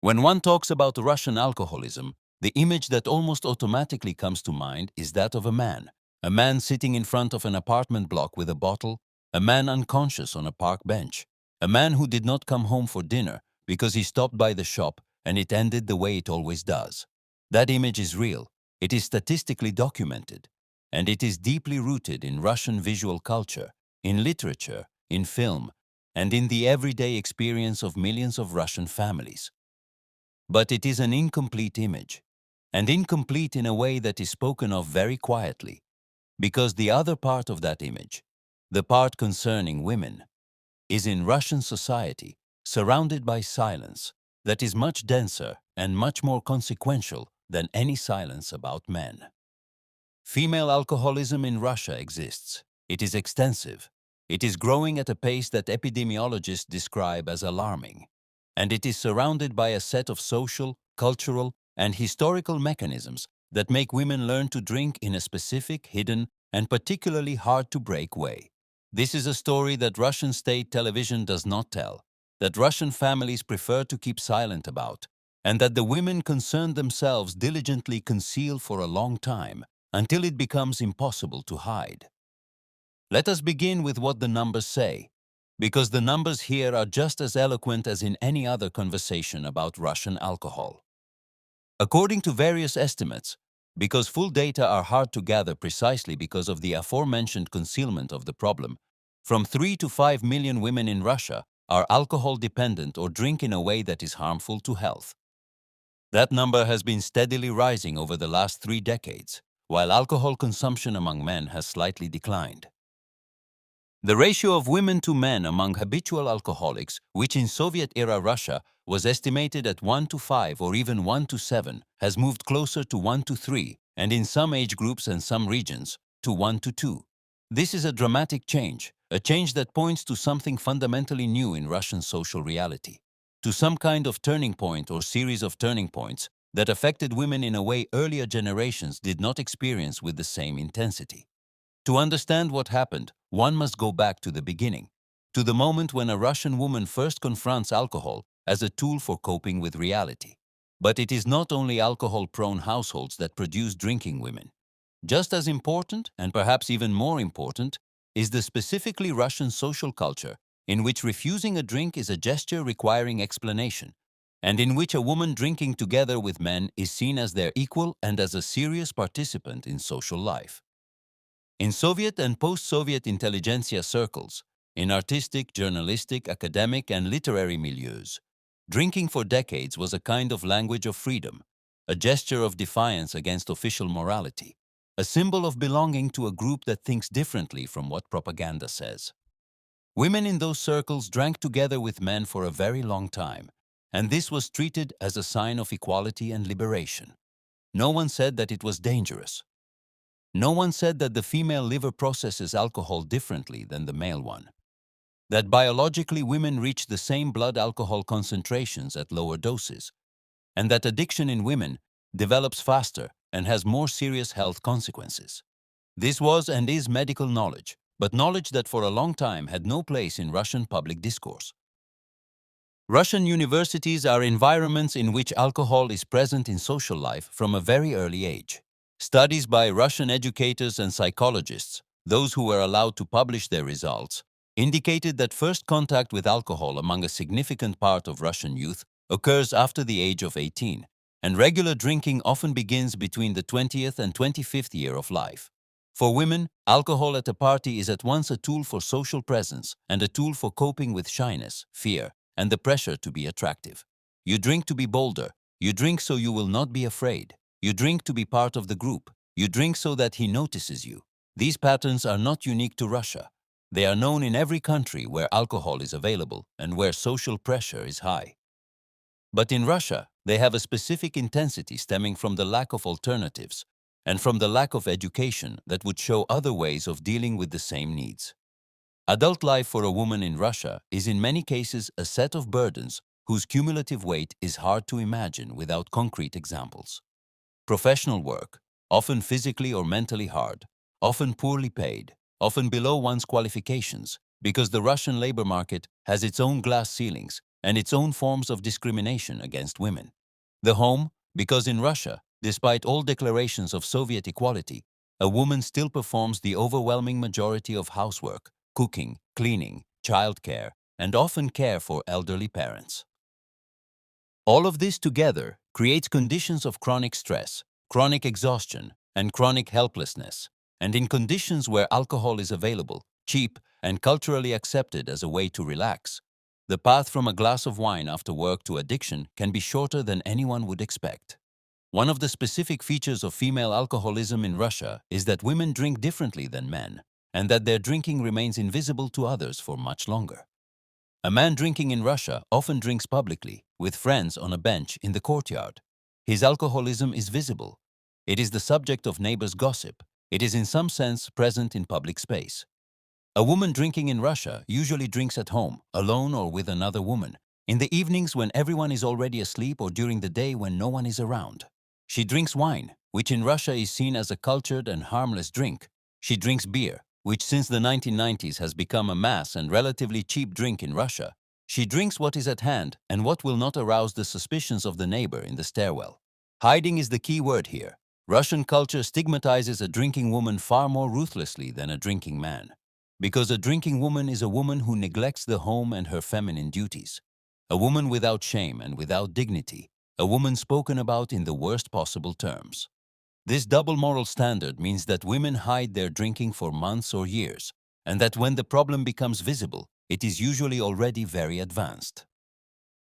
When one talks about Russian alcoholism, the image that almost automatically comes to mind is that of a man sitting in front of an apartment block with a bottle, a man unconscious on a park bench, a man who did not come home for dinner because he stopped by the shop and it ended the way it always does. That image is real, it is statistically documented, and it is deeply rooted in Russian visual culture, in literature, in film, and in the everyday experience of millions of Russian families. But it is an incomplete image, and incomplete in a way that is spoken of very quietly, because the other part of that image, the part concerning women, is in Russian society, surrounded by silence that is much denser and much more consequential than any silence about men. Female alcoholism in Russia exists. It is extensive. It is growing at a pace that epidemiologists describe as alarming. And it is surrounded by a set of social, cultural, and historical mechanisms that make women learn to drink in a specific, hidden, and particularly hard-to-break way. This is a story that Russian state television does not tell, that Russian families prefer to keep silent about, and that the women concerned themselves diligently conceal for a long time, until it becomes impossible to hide. Let us begin with what the numbers say, because the numbers here are just as eloquent as in any other conversation about Russian alcohol. According to various estimates, because full data are hard to gather precisely because of the aforementioned concealment of the problem, from 3 to 5 million women in Russia are alcohol dependent or drink in a way that is harmful to health. That number has been steadily rising over the last 3 decades, while alcohol consumption among men has slightly declined. The ratio of women to men among habitual alcoholics, which in Soviet-era Russia was estimated at 1 to 5 or even 1 to 7, has moved closer to 1 to 3, and in some age groups and some regions, to 1 to 2. This is a dramatic change, a change that points to something fundamentally new in Russian social reality, to some kind of turning point or series of turning points that affected women in a way earlier generations did not experience with the same intensity. To understand what happened, one must go back to the beginning, to the moment when a Russian woman first confronts alcohol as a tool for coping with reality. But it is not only alcohol-prone households that produce drinking women. Just as important, and perhaps even more important, is the specifically Russian social culture in which refusing a drink is a gesture requiring explanation, and in which a woman drinking together with men is seen as their equal and as a serious participant in social life. In Soviet and post-Soviet intelligentsia circles, in artistic, journalistic, academic, and literary milieus, drinking for decades was a kind of language of freedom, a gesture of defiance against official morality, a symbol of belonging to a group that thinks differently from what propaganda says. Women in those circles drank together with men for a very long time, and this was treated as a sign of equality and liberation. No one said that it was dangerous. No one said that the female liver processes alcohol differently than the male one, that biologically women reach the same blood alcohol concentrations at lower doses, and that addiction in women develops faster and has more serious health consequences. This was and is medical knowledge, but knowledge that for a long time had no place in Russian public discourse. Russian universities are environments in which alcohol is present in social life from a very early age. Studies by Russian educators and psychologists, those who were allowed to publish their results, indicated that first contact with alcohol among a significant part of Russian youth occurs after the age of 18, and regular drinking often begins between the 20th and 25th year of life. For women, alcohol at a party is at once a tool for social presence and a tool for coping with shyness, fear, and the pressure to be attractive. You drink to be bolder. You drink so you will not be afraid. You drink to be part of the group. You drink so that he notices you. These patterns are not unique to Russia. They are known in every country where alcohol is available and where social pressure is high. But in Russia, they have a specific intensity stemming from the lack of alternatives and from the lack of education that would show other ways of dealing with the same needs. Adult life for a woman in Russia is in many cases a set of burdens whose cumulative weight is hard to imagine without concrete examples. Professional work, often physically or mentally hard, often poorly paid, often below one's qualifications, because the Russian labor market has its own glass ceilings and its own forms of discrimination against women. The home, because in Russia, despite all declarations of Soviet equality, a woman still performs the overwhelming majority of housework, cooking, cleaning, childcare, and often care for elderly parents. All of this together creates conditions of chronic stress, chronic exhaustion, and chronic helplessness. And in conditions where alcohol is available, cheap, and culturally accepted as a way to relax, the path from a glass of wine after work to addiction can be shorter than anyone would expect. One of the specific features of female alcoholism in Russia is that women drink differently than men, and that their drinking remains invisible to others for much longer. A man drinking in Russia often drinks publicly, with friends on a bench in the courtyard. His alcoholism is visible. It is the subject of neighbors' gossip. It is in some sense present in public space. A woman drinking in Russia usually drinks at home, alone or with another woman, in the evenings when everyone is already asleep or during the day when no one is around. She drinks wine, which in Russia is seen as a cultured and harmless drink. She drinks beer, which since the 1990s has become a mass and relatively cheap drink in Russia. She drinks what is at hand and what will not arouse the suspicions of the neighbor in the stairwell. Hiding is the key word here. Russian culture stigmatizes a drinking woman far more ruthlessly than a drinking man. Because a drinking woman is a woman who neglects the home and her feminine duties. A woman without shame and without dignity. A woman spoken about in the worst possible terms. This double moral standard means that women hide their drinking for months or years, and that when the problem becomes visible, it is usually already very advanced.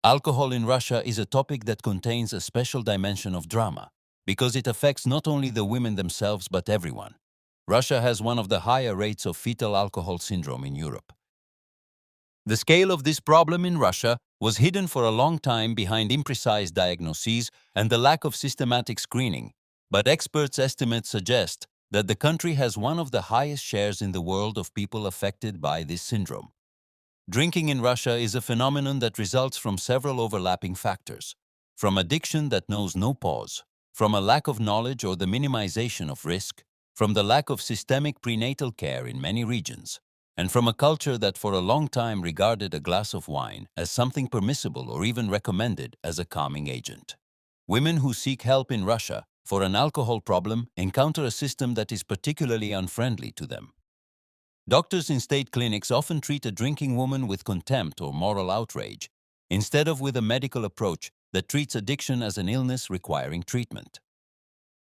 Alcohol in Russia is a topic that contains a special dimension of drama, because it affects not only the women themselves but everyone. Russia has one of the higher rates of fetal alcohol syndrome in Europe. The scale of this problem in Russia was hidden for a long time behind imprecise diagnoses and the lack of systematic screening, but experts' estimates suggest that the country has one of the highest shares in the world of people affected by this syndrome. Drinking in Russia is a phenomenon that results from several overlapping factors, from addiction that knows no pause, from a lack of knowledge or the minimization of risk, from the lack of systemic prenatal care in many regions, and from a culture that for a long time regarded a glass of wine as something permissible or even recommended as a calming agent. Women who seek help in Russia for an alcohol problem encounter a system that is particularly unfriendly to them. Doctors in state clinics often treat a drinking woman with contempt or moral outrage, instead of with a medical approach that treats addiction as an illness requiring treatment.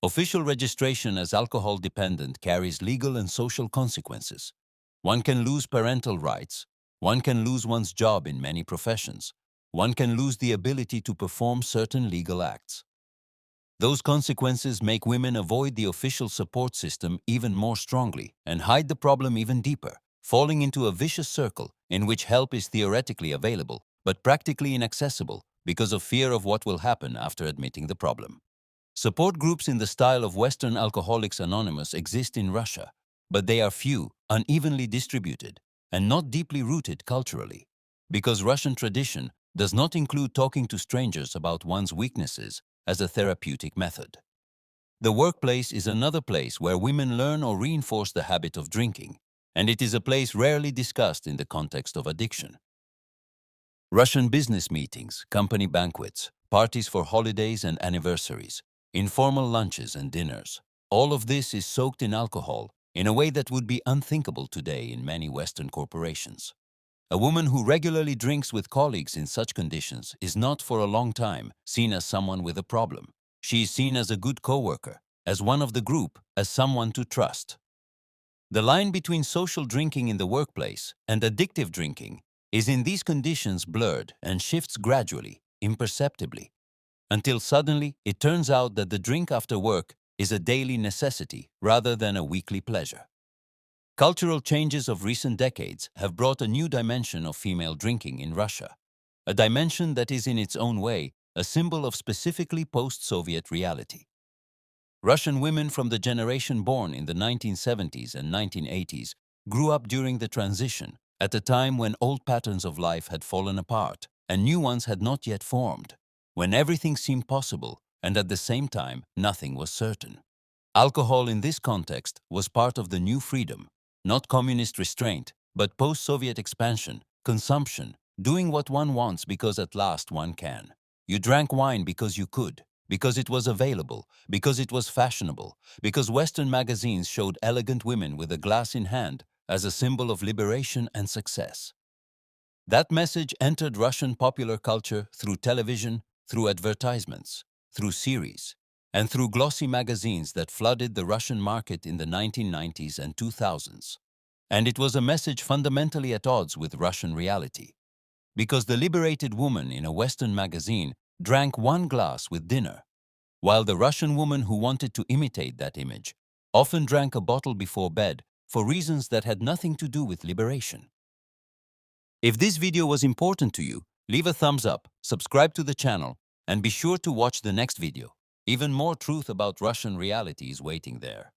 Official registration as alcohol dependent carries legal and social consequences. One can lose parental rights. One can lose one's job in many professions. One can lose the ability to perform certain legal acts. Those consequences make women avoid the official support system even more strongly and hide the problem even deeper, falling into a vicious circle in which help is theoretically available but practically inaccessible because of fear of what will happen after admitting the problem. Support groups in the style of Western Alcoholics Anonymous exist in Russia, but they are few, unevenly distributed, and not deeply rooted culturally. Because Russian tradition does not include talking to strangers about one's weaknesses as a therapeutic method. The workplace is another place where women learn or reinforce the habit of drinking, and it is a place rarely discussed in the context of addiction. Russian business meetings, company banquets, parties for holidays and anniversaries, informal lunches and dinners. All of this is soaked in alcohol in a way that would be unthinkable today in many Western corporations. A woman who regularly drinks with colleagues in such conditions is not for a long time seen as someone with a problem. She is seen as a good coworker, as one of the group, as someone to trust. The line between social drinking in the workplace and addictive drinking is in these conditions blurred and shifts gradually, imperceptibly, until suddenly it turns out that the drink after work is a daily necessity rather than a weekly pleasure. Cultural changes of recent decades have brought a new dimension of female drinking in Russia, a dimension that is in its own way a symbol of specifically post-Soviet reality. Russian women from the generation born in the 1970s and 1980s grew up during the transition, at a time when old patterns of life had fallen apart and new ones had not yet formed, when everything seemed possible and at the same time nothing was certain. Alcohol in this context was part of the new freedom, not communist restraint, but post-Soviet expansion, consumption, doing what one wants because at last one can. You drank wine because you could, because it was available, because it was fashionable, because Western magazines showed elegant women with a glass in hand as a symbol of liberation and success. That message entered Russian popular culture through television, through advertisements, through series, and through glossy magazines that flooded the Russian market in the 1990s and 2000s. And it was a message fundamentally at odds with Russian reality. Because the liberated woman in a Western magazine drank one glass with dinner, while the Russian woman who wanted to imitate that image often drank a bottle before bed for reasons that had nothing to do with liberation. If this video was important to you, leave a thumbs up, subscribe to the channel, and be sure to watch the next video. Even more truth about Russian reality is waiting there.